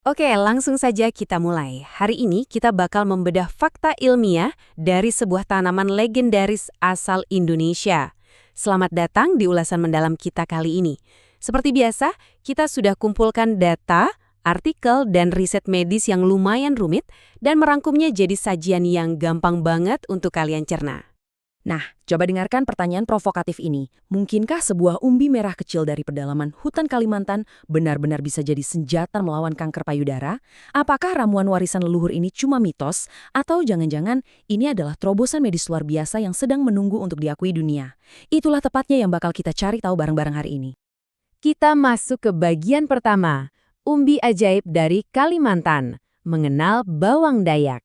Oke, langsung saja kita mulai. Hari ini kita bakal membedah fakta ilmiah dari sebuah tanaman legendaris asal Indonesia. Selamat datang di ulasan mendalam kita kali ini. Seperti biasa, kita sudah kumpulkan data, artikel, dan riset medis yang lumayan rumit dan merangkumnya jadi sajian yang gampang banget untuk kalian cerna. Nah, coba dengarkan pertanyaan provokatif ini. Mungkinkah sebuah umbi merah kecil dari pedalaman hutan Kalimantan benar-benar bisa jadi senjata melawan kanker payudara? Apakah ramuan warisan leluhur ini cuma mitos? Atau jangan-jangan ini adalah terobosan medis luar biasa yang sedang menunggu untuk diakui dunia? Itulah tepatnya yang bakal kita cari tahu bareng-bareng hari ini. Kita masuk ke bagian pertama, umbi ajaib dari Kalimantan, mengenal bawang Dayak.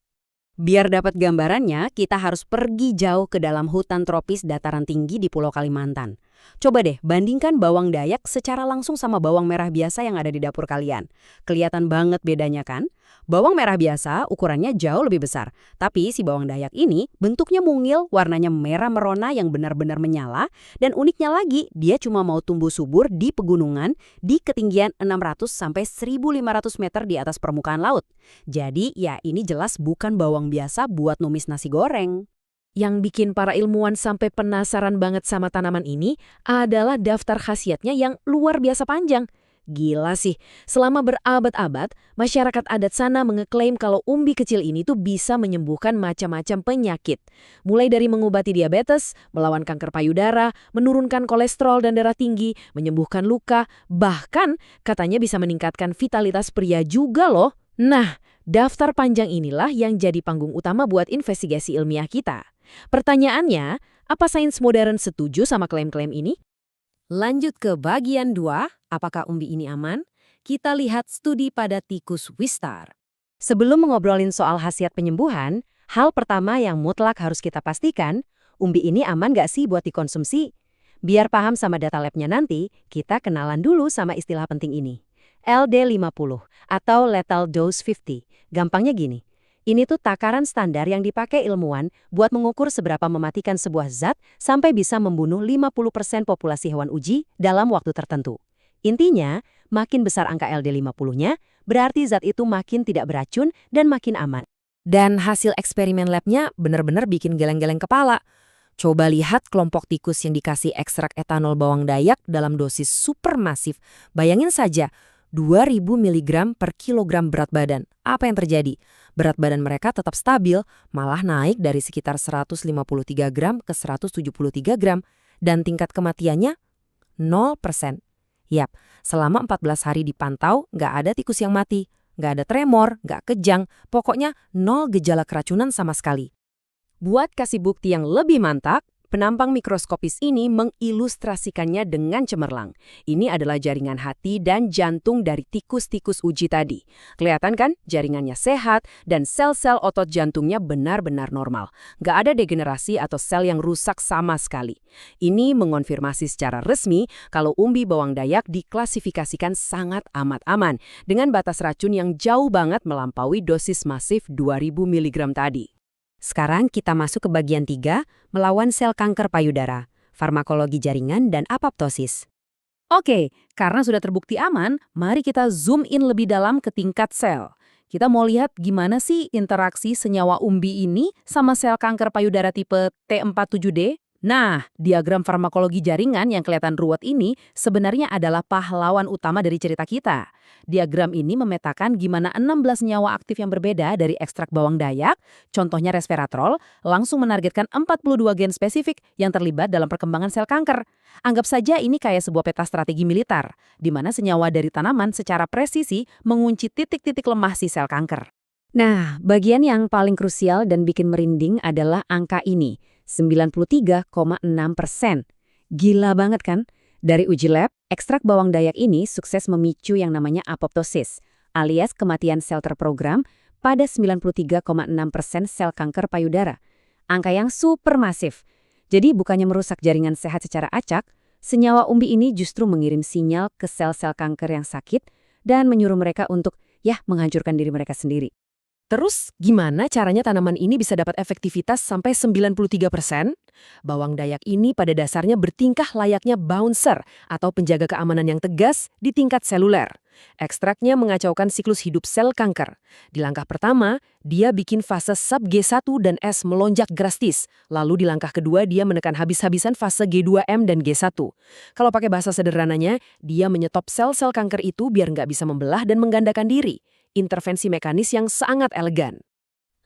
Biar dapat gambarannya, kita harus pergi jauh ke dalam hutan tropis dataran tinggi di Pulau Kalimantan. Coba deh bandingkan bawang Dayak secara langsung sama bawang merah biasa yang ada di dapur kalian. Kelihatan banget bedanya kan? Bawang merah biasa ukurannya jauh lebih besar. Tapi si bawang Dayak ini bentuknya mungil, warnanya merah merona yang benar-benar menyala. Dan uniknya lagi, dia cuma mau tumbuh subur di pegunungan di ketinggian 600 sampai 1.500 meter di atas permukaan laut. Jadi ya ini jelas bukan bawang biasa buat numis nasi goreng. Yang bikin para ilmuwan sampai penasaran banget sama tanaman ini adalah daftar khasiatnya yang luar biasa panjang. Gila sih, selama berabad-abad, masyarakat adat sana mengeklaim kalau umbi kecil ini tuh bisa menyembuhkan macam-macam penyakit. Mulai dari mengobati diabetes, melawan kanker payudara, menurunkan kolesterol dan darah tinggi, menyembuhkan luka, bahkan katanya bisa meningkatkan vitalitas pria juga loh. Nah, daftar panjang inilah yang jadi panggung utama buat investigasi ilmiah kita. Pertanyaannya, apa sains modern setuju sama klaim-klaim ini? Lanjut ke bagian 2, apakah umbi ini aman? Kita lihat studi pada tikus Wistar. Sebelum mengobrolin soal khasiat penyembuhan, hal pertama yang mutlak harus kita pastikan, umbi ini aman nggak sih buat dikonsumsi? Biar paham sama data labnya nanti, kita kenalan dulu sama istilah penting ini. LD50 atau Lethal Dose 50. Gampangnya gini. Ini tuh takaran standar yang dipakai ilmuwan buat mengukur seberapa mematikan sebuah zat sampai bisa membunuh 50% populasi hewan uji dalam waktu tertentu. Intinya, makin besar angka LD50-nya, berarti zat itu makin tidak beracun dan makin aman. Dan hasil eksperimen labnya benar-benar bikin geleng-geleng kepala. Coba lihat kelompok tikus yang dikasih ekstrak etanol bawang Dayak dalam dosis supermasif. Bayangin saja, 2.000 mg per kilogram berat badan. Apa yang terjadi? Berat badan mereka tetap stabil, malah naik dari sekitar 153 gram ke 173 gram. Dan tingkat kematiannya 0%. Yap, selama 14 hari dipantau, nggak ada tikus yang mati. Nggak ada tremor, nggak kejang, pokoknya 0 gejala keracunan sama sekali. Buat kasih bukti yang lebih mantap, penampang mikroskopis ini mengilustrasikannya dengan cemerlang. Ini adalah jaringan hati dan jantung dari tikus-tikus uji tadi. Kelihatan kan jaringannya sehat dan sel-sel otot jantungnya benar-benar normal. Nggak ada degenerasi atau sel yang rusak sama sekali. Ini mengonfirmasi secara resmi kalau umbi bawang Dayak diklasifikasikan sangat amat aman dengan batas racun yang jauh banget melampaui dosis masif 2.000 mg tadi. Sekarang kita masuk ke bagian 3, melawan sel kanker payudara, farmakologi jaringan, dan apoptosis. Oke, karena sudah terbukti aman, mari kita zoom in lebih dalam ke tingkat sel. Kita mau lihat gimana sih interaksi senyawa umbi ini sama sel kanker payudara tipe T47D. Nah, diagram farmakologi jaringan yang kelihatan ruwet ini sebenarnya adalah pahlawan utama dari cerita kita. Diagram ini memetakan gimana 16 senyawa aktif yang berbeda dari ekstrak bawang Dayak, contohnya resveratrol, langsung menargetkan 42 gen spesifik yang terlibat dalam perkembangan sel kanker. Anggap saja ini kayak sebuah peta strategi militer, di mana senyawa dari tanaman secara presisi mengunci titik-titik lemah si sel kanker. Nah, bagian yang paling krusial dan bikin merinding adalah angka ini, 93,6%. Gila banget kan? Dari uji lab, ekstrak bawang Dayak ini sukses memicu yang namanya apoptosis, alias kematian sel terprogram pada 93,6% sel kanker payudara. Angka yang supermasif. Jadi bukannya merusak jaringan sehat secara acak, senyawa umbi ini justru mengirim sinyal ke sel-sel kanker yang sakit dan menyuruh mereka untuk, menghancurkan diri mereka sendiri. Terus, gimana caranya tanaman ini bisa dapat efektivitas sampai 93%? Bawang dayak ini pada dasarnya bertingkah layaknya bouncer atau penjaga keamanan yang tegas di tingkat seluler. Ekstraknya mengacaukan siklus hidup sel kanker. Di langkah pertama, dia bikin fase sub G1 dan S melonjak drastis. Lalu di langkah kedua, dia menekan habis-habisan fase G2M dan G1. Kalau pakai bahasa sederhananya, dia menyetop sel-sel kanker itu biar nggak bisa membelah dan menggandakan diri. Intervensi mekanis yang sangat elegan.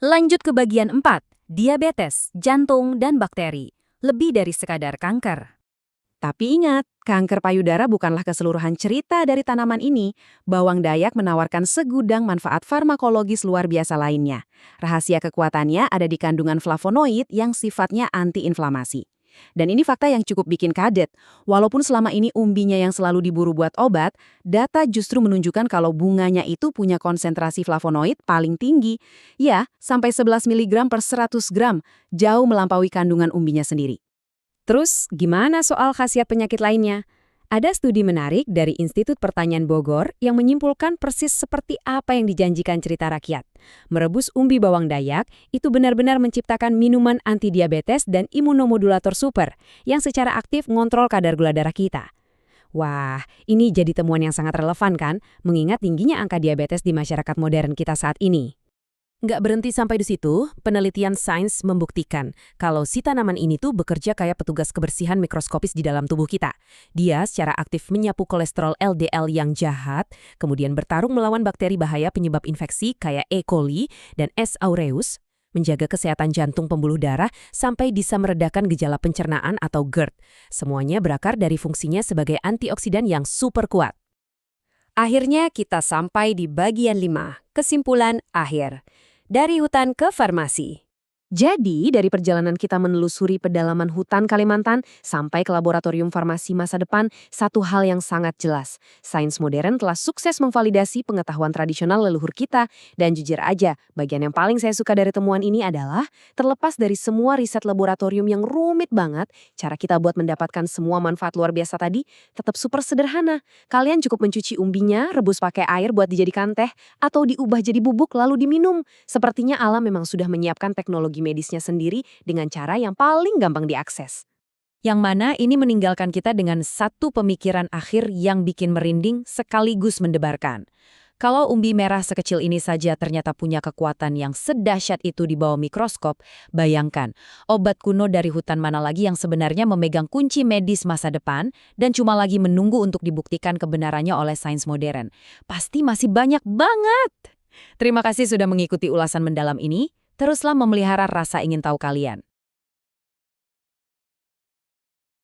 Lanjut ke bagian 4, diabetes, jantung, dan bakteri. Lebih dari sekadar kanker. Tapi ingat, kanker payudara bukanlah keseluruhan cerita dari tanaman ini. Bawang dayak menawarkan segudang manfaat farmakologis luar biasa lainnya. Rahasia kekuatannya ada di kandungan flavonoid yang sifatnya anti-inflamasi. Dan ini fakta yang cukup bikin kaget. Walaupun selama ini umbinya yang selalu diburu buat obat, data justru menunjukkan kalau bunganya itu punya konsentrasi flavonoid paling tinggi. Ya, sampai 11 mg per 100 gram, jauh melampaui kandungan umbinya sendiri. Terus, gimana soal khasiat penyakit lainnya? Ada studi menarik dari Institut Pertanian Bogor yang menyimpulkan persis seperti apa yang dijanjikan cerita rakyat. Merebus umbi bawang dayak itu benar-benar menciptakan minuman anti-diabetes dan imunomodulator super yang secara aktif ngontrol kadar gula darah kita. Wah, ini jadi temuan yang sangat relevan kan, mengingat tingginya angka diabetes di masyarakat modern kita saat ini. Nggak berhenti sampai di situ, penelitian sains membuktikan kalau si tanaman ini tuh bekerja kayak petugas kebersihan mikroskopis di dalam tubuh kita. Dia secara aktif menyapu kolesterol LDL yang jahat, kemudian bertarung melawan bakteri bahaya penyebab infeksi kayak E. coli dan S. aureus, menjaga kesehatan jantung pembuluh darah sampai bisa meredakan gejala pencernaan atau GERD. Semuanya berakar dari fungsinya sebagai antioksidan yang super kuat. Akhirnya kita sampai di bagian 5, kesimpulan akhir. Dari hutan ke farmasi. Jadi, dari perjalanan kita menelusuri pedalaman hutan Kalimantan sampai ke laboratorium farmasi masa depan, satu hal yang sangat jelas. Sains modern telah sukses memvalidasi pengetahuan tradisional leluhur kita. Dan jujur aja, bagian yang paling saya suka dari temuan ini adalah, terlepas dari semua riset laboratorium yang rumit banget, cara kita buat mendapatkan semua manfaat luar biasa tadi tetap super sederhana. Kalian cukup mencuci umbinya, rebus pakai air buat dijadikan teh, atau diubah jadi bubuk lalu diminum. Sepertinya alam memang sudah menyiapkan teknologi medisnya sendiri dengan cara yang paling gampang diakses. Yang mana ini meninggalkan kita dengan satu pemikiran akhir yang bikin merinding sekaligus mendebarkan. Kalau umbi merah sekecil ini saja ternyata punya kekuatan yang sedahsyat itu di bawah mikroskop, bayangkan, obat kuno dari hutan mana lagi yang sebenarnya memegang kunci medis masa depan dan cuma lagi menunggu untuk dibuktikan kebenarannya oleh sains modern. Pasti masih banyak banget! Terima kasih sudah mengikuti ulasan mendalam ini. Teruslah memelihara rasa ingin tahu kalian.